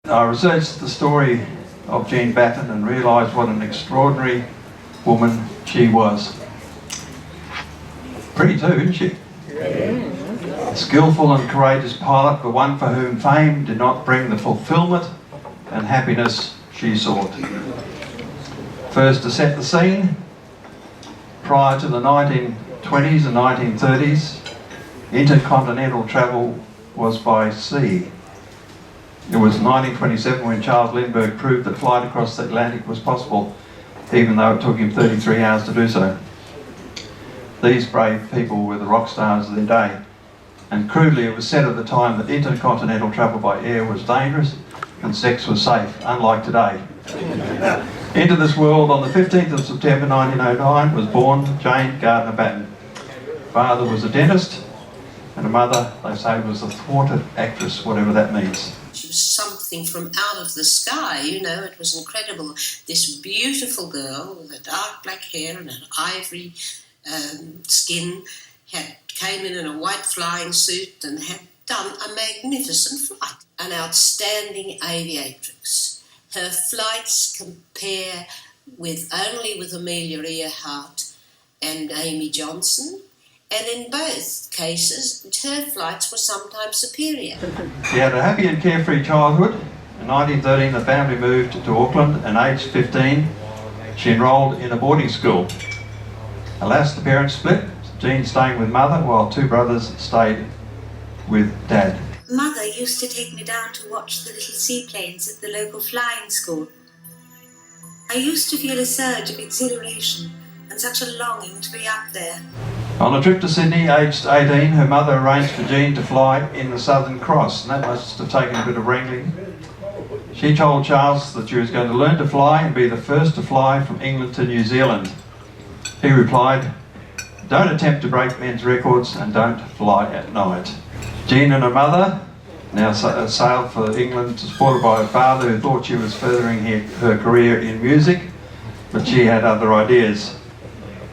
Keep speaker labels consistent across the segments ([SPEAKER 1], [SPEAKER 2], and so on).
[SPEAKER 1] I researched the story of Jean Batten and realised what an extraordinary woman she was. Pretty too, isn't she? A skillful and courageous pilot, but one for whom fame did not bring the fulfilment and happiness she sought. First, to set the scene, prior to the 1920s and 1930s, intercontinental travel was by sea. It was 1927 when Charles Lindbergh proved that flight across the Atlantic was possible, even though it took him 33 hours to do so. These brave people were the rock stars of their day, and crudely it was said at the time that intercontinental travel by air was dangerous and sex was safe, unlike today. Into this world on the 15th of September 1909 was born Jane Gardner Batten. Father was a dentist, and her mother, they say, was a thwarted actress, whatever that means.
[SPEAKER 2] She was something from out of the sky, you know, it was incredible. This beautiful girl with her dark black hair and her ivory skin came in a white flying suit and had done a magnificent flight. An outstanding aviatrix. Her flights compare only with Amelia Earhart and Amy Johnson, and in both cases, her flights were sometimes superior.
[SPEAKER 1] She had a happy and carefree childhood. In 1913, the family moved to Auckland, and aged 15, she enrolled in a boarding school. Alas, the parents split, Jean staying with mother while two brothers stayed with dad.
[SPEAKER 3] Mother used to take me down to watch the little seaplanes at the local flying school. I used to feel a surge of exhilaration and such a longing to be up there.
[SPEAKER 1] On a trip to Sydney, aged 18, her mother arranged for Jean to fly in the Southern Cross, and that must have taken a bit of wrangling. She told Charles that she was going to learn to fly and be the first to fly from England to New Zealand. He replied, "Don't attempt to break men's records and don't fly at night." Jean and her mother now sailed for England, supported by her father, who thought she was furthering her career in music, but she had other ideas.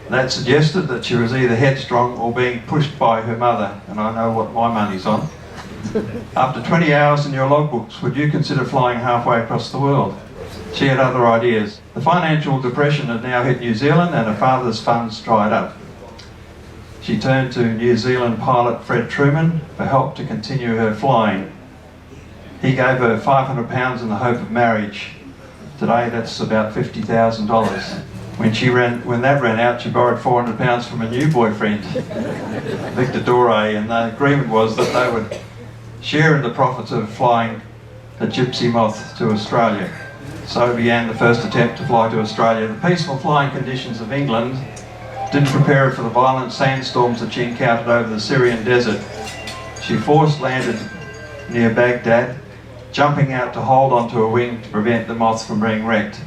[SPEAKER 1] That suggested that she was either headstrong or being pushed by her mother, and I know what my money's on. After 20 hours in your logbooks, would you consider flying halfway across the world? She had other ideas. The financial depression had now hit New Zealand and her father's funds dried up. She turned to New Zealand pilot Fred Truman for help to continue her flying. He gave her £500 in the hope of marriage. Today that's about $50,000. When that ran out, she borrowed £400 from a new boyfriend, Victor Dore, and the agreement was that they would share in the profits of flying the Gypsy Moth to Australia. So began the first attempt to fly to Australia. The peaceful flying conditions of England didn't prepare her for the violent sandstorms that she encountered over the Syrian desert. She force landed near Baghdad, jumping out to hold onto a wing to prevent the moth from being wrecked.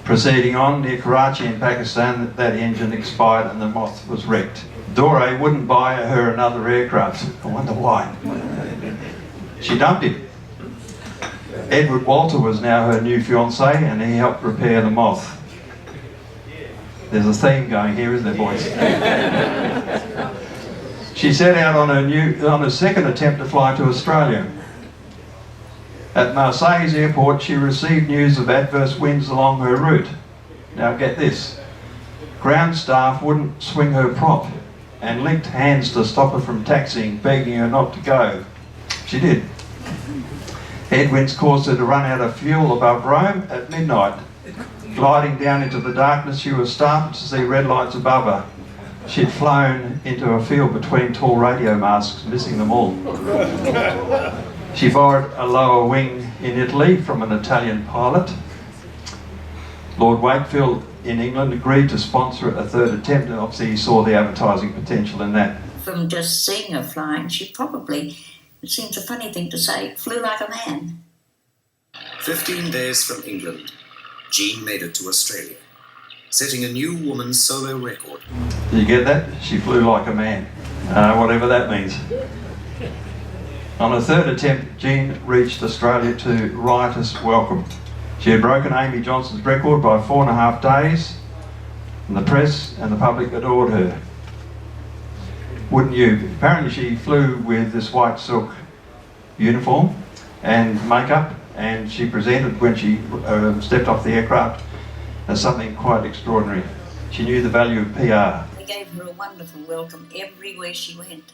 [SPEAKER 1] Proceeding on, near Karachi in Pakistan, that engine expired and the moth was wrecked. Dore wouldn't buy her another aircraft. I wonder why. She dumped him. Edward Walter was now her new fiancé, and he helped repair the moth. There's a theme going here, isn't there, boys? She set out on her second attempt to fly to Australia. At Marseille's airport, she received news of adverse winds along her route. Now get this. Ground staff wouldn't swing her prop and linked hands to stop her from taxiing, begging her not to go. She did. Headwinds caused her to run out of fuel above Rome at midnight. Gliding down into the darkness, she was startled to see red lights above her. She'd flown into a field between tall radio masts, missing them all. She borrowed a lower wing in Italy from an Italian pilot. Lord Wakefield in England agreed to sponsor a third attempt, and obviously he saw the advertising potential in that.
[SPEAKER 3] From just seeing her flying, she probably, it seems a funny thing to say, flew like a man.
[SPEAKER 4] 15 days from England, Jean made it to Australia, setting a new woman's solo record.
[SPEAKER 1] Did you get that? She flew like a man, whatever that means. On her third attempt, Jean reached Australia to riotous welcome. She had broken Amy Johnson's record by 4.5 days, and the press and the public adored her. Wouldn't you? Apparently she flew with this white silk uniform and makeup and she presented when she stepped off the aircraft as something quite extraordinary. She knew the value of PR.
[SPEAKER 3] They gave her a wonderful welcome everywhere she went,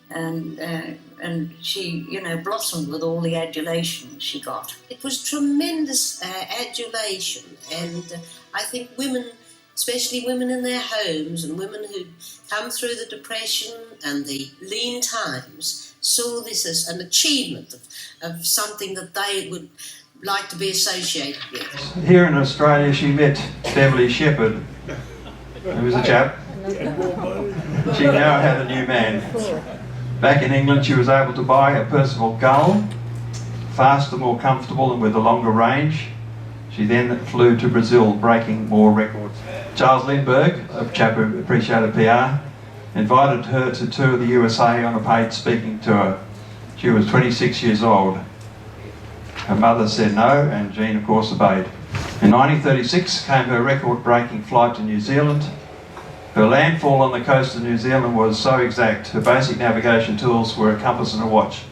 [SPEAKER 3] and she, you know, blossomed with all the adulation she got.
[SPEAKER 2] It was tremendous adulation, and I think women, especially women in their homes and women who'd come through the Depression and the lean times, saw this as an achievement of something that they would like to be associated with.
[SPEAKER 1] Here in Australia, she met Beverly Shepherd, who was a chap. She now had a new man. Back in England, she was able to buy a Percival Gull, faster, more comfortable and with a longer range. She then flew to Brazil, breaking more records. Charles Lindbergh, a chap who appreciated PR, invited her to tour the USA on a paid speaking tour. She was 26 years old. Her mother said no, and Jean, of course, obeyed. In 1936 came her record-breaking flight to New Zealand. Her landfall on the coast of New Zealand was so exact, her basic navigation tools were a compass and a watch.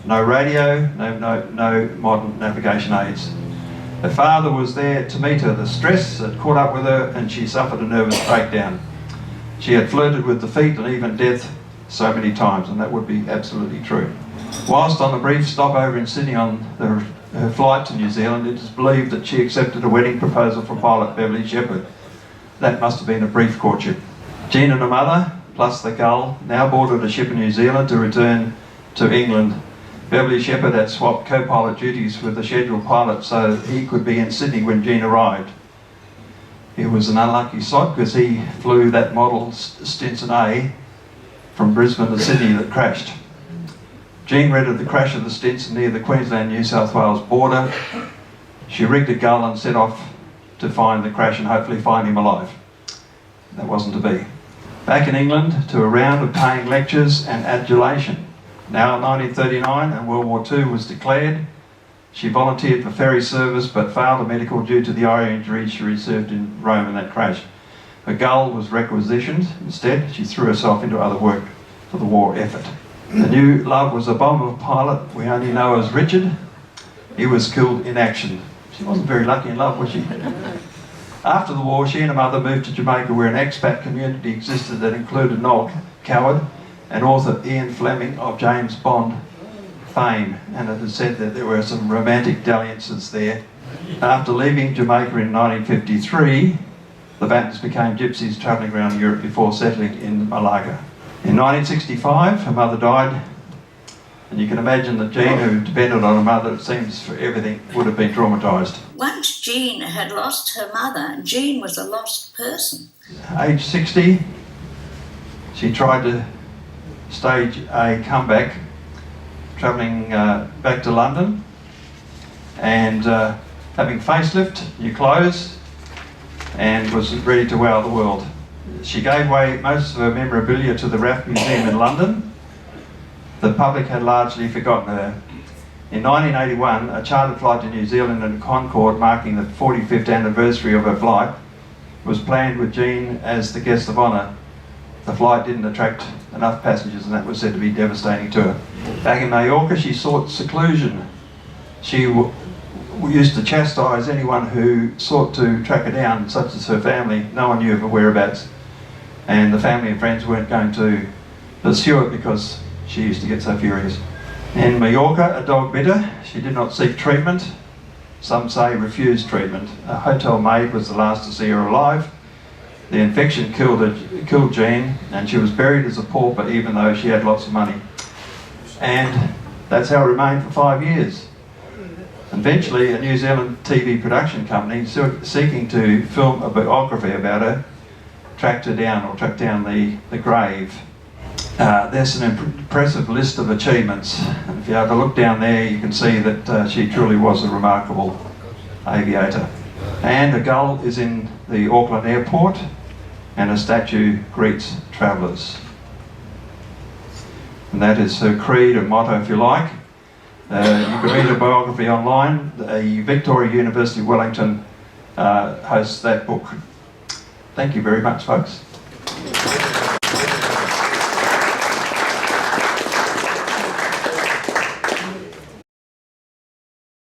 [SPEAKER 1] No radio, no modern navigation aids. Her father was there to meet her. The stress had caught up with her and she suffered a nervous breakdown. She had flirted with defeat and even death so many times, and that would be absolutely true. Whilst on a brief stopover in Sydney on her flight to New Zealand, it is believed that she accepted a wedding proposal from pilot Beverly Shepherd. That must have been a brief courtship. Jean and her mother, plus the Gull, now boarded a ship in New Zealand to return to England. Beverly Shepherd had swapped co-pilot duties with the scheduled pilot so he could be in Sydney when Jean arrived. It was an unlucky sod because he flew that model Stinson A from Brisbane to Sydney that crashed. Jean read of the crash of the Stinson near the Queensland-New South Wales border. She rigged a Gull and set off to find the crash and hopefully find him alive. That wasn't to be. Back in England, to a round of paying lectures and adulation. Now in 1939 and World War II was declared, she volunteered for ferry service but failed a medical due to the eye injury she received in Rome in that crash. Her Gull was requisitioned. Instead, she threw herself into other work for the war effort. The new love was a bomber pilot we only know as Richard. He was killed in action. She wasn't very lucky in love, was she? After the war, she and her mother moved to Jamaica, where an expat community existed that included Noel Coward and author Ian Fleming of James Bond fame, and it is said that there were some romantic dalliances there. After leaving Jamaica in 1953, the Battens became gypsies travelling around Europe before settling in Malaga. In 1965, her mother died, and you can imagine that Jean, who depended on her mother, it seems, for everything, would have been traumatised.
[SPEAKER 3] Once Jean had lost her mother, Jean was a lost person.
[SPEAKER 1] Age 60, she tried to stage a comeback, travelling back to London and having facelift, new clothes, and was ready to wow the world. She gave away most of her memorabilia to the RAF Museum in London. The public had largely forgotten her. In 1981, a chartered flight to New Zealand in Concorde, marking the 45th anniversary of her flight, was planned with Jean as the guest of honour. The flight didn't attract enough passengers, and that was said to be devastating to her. Back in Mallorca, she sought seclusion. She used to chastise anyone who sought to track her down, such as her family. No one knew of her whereabouts, and the family and friends weren't going to pursue it because she used to get so furious. In Mallorca, a dog bit her. She did not seek treatment. Some say refused treatment. A hotel maid was the last to see her alive. The infection killed Jean, and she was buried as a pauper even though she had lots of money. And that's how it remained for 5 years. Eventually, a New Zealand TV production company seeking to film a biography about her tracked down the grave. There's an impressive list of achievements. And if you have a look down there, you can see that she truly was a remarkable aviator. And a Gull is in the Auckland airport, and a statue greets travellers. And that is her creed, a motto if you like. You can read her biography online. The Victoria University Wellington hosts that book. Thank you very much, folks.